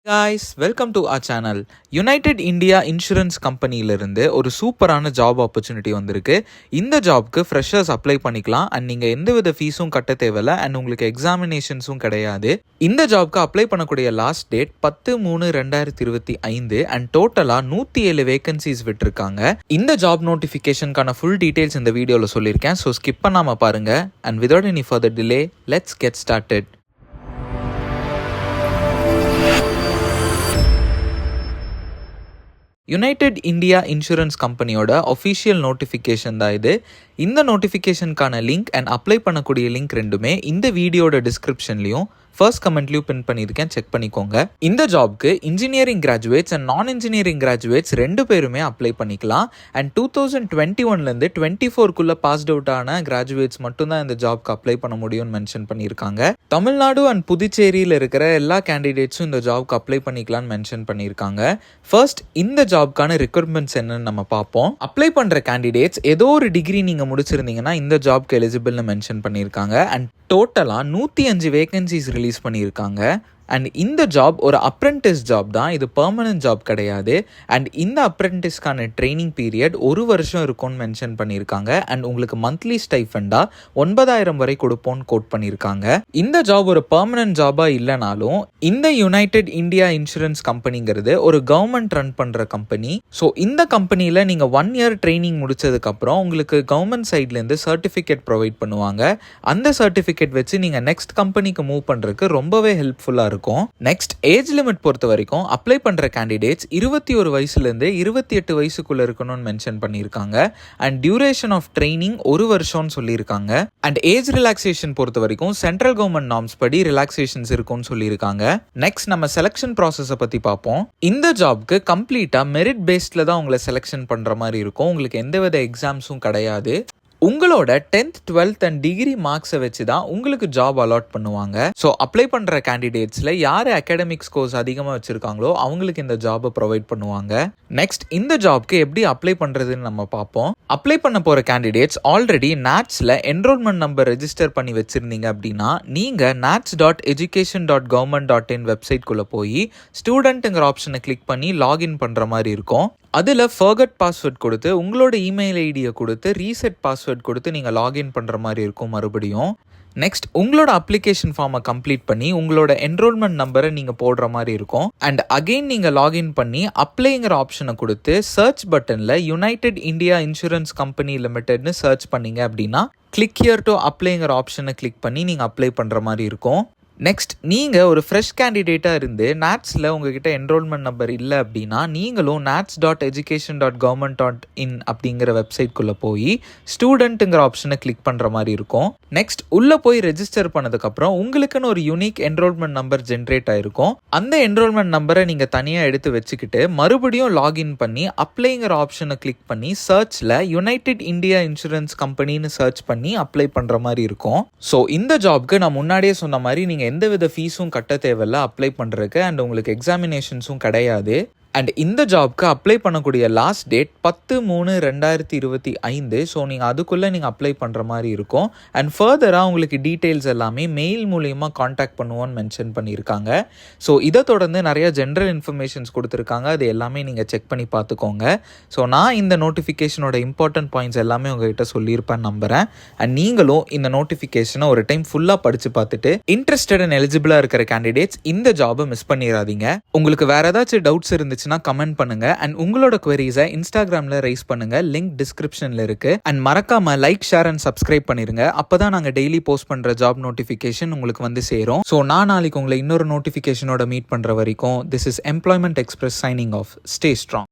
guys, welcome to our channel. United India Insurance கம்பெனியிலிருந்து ஒரு சூப்பரான ஜாப் ஆப்பர்ச்சுனிட்டி வந்திருக்கு. இந்த ஜாப்க்கு ஃப்ரெஷர்ஸ் அப்ளை பண்ணிக்கலாம் அண்ட் நீங்கள் எந்தவித ஃபீஸும் கட்ட தேவையில்ல அண்ட் உங்களுக்கு எக்ஸாமினேஷன்ஸும் கிடையாது. இந்த ஜாப்க்கு அப்ளை பண்ணக்கூடிய லாஸ்ட் டேட் 10/3/2025 அண்ட் டோட்டலாக 107 வேகன்சிஸ் விட்டுருக்காங்க. இந்த ஜாப் நோட்டிஃபிகேஷனுக்கான ஃபுல் டீட்டெயில்ஸ் இந்த வீடியோவில் சொல்லியிருக்கேன். ஸோ ஸ்கிப் பண்ணாமல் பாருங்கள் and without any further delay let's get started. United India insurance கம்பெனியோட ஒஃபிஷியல் நோட்டிஃபிகேஷன் தான் இது. இந்த நோட்டிஃபிகேஷனுக்கான லிங்க் அண்ட் அப்ளை பண்ணக்கூடிய லிங்க் ரெண்டுமே இந்த வீடியோட டிஸ்கிரிப்ஷன்லையும் ஃபர்ஸ்ட் கமெண்ட்லையும் பின் பண்ணியிருக்கேன், செக் பண்ணிக்கோங்க. இந்த ஜாப்க்கு இன்ஜினியரிங் கிராஜுவேட்ஸ் அண்ட் நான் இன்ஜினியரிங் கிராஜுவேட்ஸ் ரெண்டு பேருமே அப்ளை பண்ணிக்கலாம். அண்ட் 2021 24 பாஸ்ட் அவுட் ஆன கிராஜுவேட்ஸ் மட்டும்தான் இந்த ஜாப்க்கு அப்ளை பண்ண முடியும்னு மென்ஷன் பண்ணியிருக்காங்க. தமிழ்நாடு அண்ட் புதுச்சேரியில் இருக்கிற எல்லா கேண்டிடேட்ஸும் இந்த ஜாப்க்கு அப்ளை பண்ணிக்கலாம்னு மென்ஷன் பண்ணியிருக்காங்க. ஃபர்ஸ்ட் இந்த ஜாப்க்கான ரெக்யர்மெண்ட்ஸ் என்னன்னு நம்ம பார்ப்போம். அப்ளை பண்ணுற கேண்டிடேட்ஸ் ஏதோ ஒரு டிகிரி நீங்கள் முடிச்சிருந்தீங்கன்னா இந்த ஜாப்க்கு எலிஜிபிள்னு மென்ஷன் பண்ணியிருக்காங்க. அண்ட் டோட்டலாக 105 வேகன்சிஸ் ரிலீஸ் பண்ணியிருக்காங்க. அண்ட் இந்த ஜாப் ஒரு அப்ரெண்டிஸ் ஜாப் தான், இது பெர்மனன்ட் ஜாப் கிடையாது. அண்ட் இந்த அப்ரெண்டிஸ்க்கான ட்ரைனிங் பீரியட் 1 வருஷம் இருக்கும்னு மென்ஷன் பண்ணியிருக்காங்க. அண்ட் உங்களுக்கு மந்த்லி ஸ்டைஃபண்டாக 9,000 வரை கொடுப்போம்னு கோட் பண்ணியிருக்காங்க. இந்த ஜாப் ஒரு பெர்மனன்ட் ஜாபாக இல்லைனாலும் இந்த யுனைடெட் இந்தியா இன்சூரன்ஸ் கம்பெனிங்கிறது ஒரு கவர்மெண்ட் ரன் பண்ணுற கம்பெனி. ஸோ இந்த கம்பெனியில் நீங்கள் 1 இயர் ட்ரைனிங் முடிச்சதுக்கப்புறம் உங்களுக்கு கவர்மெண்ட் சைட்லேருந்து சர்டிஃபிகேட் ப்ரொவைட் பண்ணுவாங்க. அந்த சர்டிஃபிகேட் வச்சு நீங்கள் நெக்ஸ்ட் கம்பெனிக்கு மூவ் பண்ணுறதுக்கு ரொம்பவே ஹெல்ப்ஃபுல்லாக இருக்கும். நெக்ஸ்ட் ஏஜ் லிமிட் பொறுத்த வரைக்கும் அப்ளை பண்ற கேண்டிடேட்ஸ் 21 வயசுலேருந்து 28 வயசுக்குள்ள இருக்கணும்னு மென்ஷன் பண்ணியிருக்காங்க. அண்ட் டியூரேஷன் ஆஃப் ட்ரைனிங் 1 வருஷம்னு சொல்லியிருக்காங்க. அண்ட் ஏஜ் ரிலாக்ஸேஷன் பொறுத்த வரைக்கும் சென்ட்ரல் கவர்மெண்ட் நார்ம்ஸ் படி ரிலாக்ஸேஷன்ஸ் இருக்கும்னு சொல்லியிருக்காங்க. நெக்ஸ்ட் நம்ம செலக்ஷன் ப்ராசஸை பத்தி பார்ப்போம். இந்த ஜாப்க்கு கம்ப்ளீட்டா மெரிட் பேஸ்ட்ல தான் உங்களை செலக்ஷன் பண்ற மாதிரி இருக்கும். உங்களுக்கு எந்தவித எக்ஸாம்ஸும் கிடையாது. உங்களோட 10th 12th அண்ட் டிகிரி மார்க்ஸை வச்சு தான் உங்களுக்கு ஜாப் அலாட் பண்ணுவாங்க. ஸோ அப்ளை பண்ணுற கேண்டிடேட்ஸில் யார் அகாடமிக் ஸ்கோர்ஸ் அதிகமாக வச்சுருக்காங்களோ அவங்களுக்கு இந்த ஜாபை ப்ரொவைட் பண்ணுவாங்க. நெக்ஸ்ட் இந்த ஜாப்க்கு எப்படி அப்ளை பண்ணுறதுன்னு நம்ம பார்ப்போம். அப்ளை பண்ண போகிற கேண்டிடேட்ஸ் ஆல்ரெடி NATSல என்ரோல்மெண்ட் நம்பர் ரெஜிஸ்டர் பண்ணி வச்சுருந்தீங்க அப்படின்னா நீங்கள் nats.education.government.in வெப்சைட்குள்ளே போய் ஸ்டூடெண்ட்டுங்கிற ஆப்ஷனை கிளிக் பண்ணி லாகின் பண்ணுற மாதிரி இருக்கும். அதில் ஃபர்கட் பாஸ்வேர்ட் கொடுத்து உங்களோட இமெயில் ஐடியை கொடுத்து ரீசெட் பாஸ்வேர்ட் கொடுத்து நீங்கள் லாகின் பண்ணுற மாதிரி இருக்கும் மறுபடியும். நெக்ஸ்ட் உங்களோட அப்ளிகேஷன் ஃபார்மை கம்ப்ளீட் பண்ணி உங்களோட என்ரோல்மெண்ட் நம்பரை நீங்கள் போடுற மாதிரி இருக்கும். அண்ட் அகெயின் நீங்கள் லாகின் பண்ணி அப்ளைங்கிற ஆப்ஷனை கொடுத்து சர்ச் பட்டனில் யுனைடெட் இந்தியா இன்சூரன்ஸ் கம்பெனி லிமிடெட்னு சர்ச் பண்ணீங்க அப்படின்னா கிளிக் ஹியர் டு அப்ளைங்கிற ஆப்ஷனை கிளிக் பண்ணி நீங்கள் அப்ளை பண்ணுற மாதிரி இருக்கும். நெக்ஸ்ட் நீங்கள் ஒரு ஃப்ரெஷ் கேண்டிடேட்டாக இருந்து NATSல உங்ககிட்ட என்ரோல்மெண்ட் நம்பர் இல்லை அப்படின்னா நீங்களும் nats.education.government.in அப்படிங்கிற வெப்சைட்குள்ளே போய் ஸ்டூடெண்ட்டுங்கிற ஆப்ஷனை கிளிக் பண்ணுற மாதிரி இருக்கும். நெக்ஸ்ட் உள்ளே போய் ரெஜிஸ்டர் பண்ணதுக்கப்புறம் உங்களுக்குன்னு ஒரு யூனிக் என்ரோல்மெண்ட் நம்பர் ஜென்ரேட் ஆகிருக்கும். அந்த என்ரோல்மெண்ட் நம்பரை நீங்கள் தனியாக எடுத்து வச்சுக்கிட்டு மறுபடியும் லாகின் பண்ணி அப்ளைங்கிற ஆப்ஷனை கிளிக் பண்ணி சர்ச்சில் யுனைடெட் இந்தியா இன்சூரன்ஸ் கம்பெனின்னு சர்ச் பண்ணி அப்ளை பண்ணுற மாதிரி இருக்கும். ஸோ இந்த ஜாப்க்கு நான் முன்னாடியே சொன்ன மாதிரி நீங்கள் எந்தவித ஃபீஸும் கட்ட தேவையில்ல அப்ளை பண்ணுறதுக்கு. அண்ட் உங்களுக்கு எக்ஸாமினேஷன்ஸும் கிடையாது. அண்ட் இந்த ஜாப்க்கு அப்ளை பண்ணக்கூடிய லாஸ்ட் டேட் 10/3/2025. ஸோ நீங்கள் அதுக்குள்ளே நீங்கள் அப்ளை பண்ணுற மாதிரி இருக்கும். அண்ட் ஃபர்தராக உங்களுக்கு டீட்டெயில்ஸ் எல்லாமே மெயில் மூலயமா காண்டாக்ட் பண்ணுவோன்னு மென்ஷன் பண்ணியிருக்காங்க. ஸோ இதை தொடர்ந்து நிறைய ஜென்ரல் இன்ஃபர்மேஷன்ஸ் கொடுத்துருக்காங்க, அது எல்லாமே நீங்கள் செக் பண்ணி பார்த்துக்கோங்க. ஸோ நான் இந்த நோட்டிஃபிகேஷனோட இம்பார்ட்டன்ட் பாயிண்ட்ஸ் எல்லாமே உங்கள்கிட்ட சொல்லியிருப்பேன்னு நம்புகிறேன். அண்ட் நீங்களும் இந்த நோட்டிஃபிகேஷனை ஒரு டைம் ஃபுல்லாக படித்து பார்த்துட்டு இன்ட்ரெஸ்டட் அண்ட் எலிஜிபிளாக இருக்கிற கேண்டிடேட்ஸ் இந்த ஜாபை மிஸ் பண்ணிடாதீங்க. உங்களுக்கு வேறு ஏதாச்சும் டவுட்ஸ் இருந்துச்சுன்னா கமெண்ட் பண்ணுங்க. அண்ட் உங்களோட குவரிஸை இன்ஸ்டாகிராம்ல ரைஸ் பண்ணுங்க, லிங்க் டிஸ்கிரிப்ஷன்ல இருக்கு. அண்ட் மறக்காம லைக், ஷேர் அண்ட் சப்ஸ்கிரைப் பண்ணிருங்க. அப்பதான் நாங்க டெய்லி போஸ்ட் பண்ற ஜாப் நோட்டிஃபிகேஷன் உங்களுக்கு வந்து சேரும். ஸோ நான் நாளைக்கு உங்களை இன்னொரு நோட்டிஃபிகேஷனோட மீட் பண்ற வரைக்கும் this is employment express signing off. Stay strong.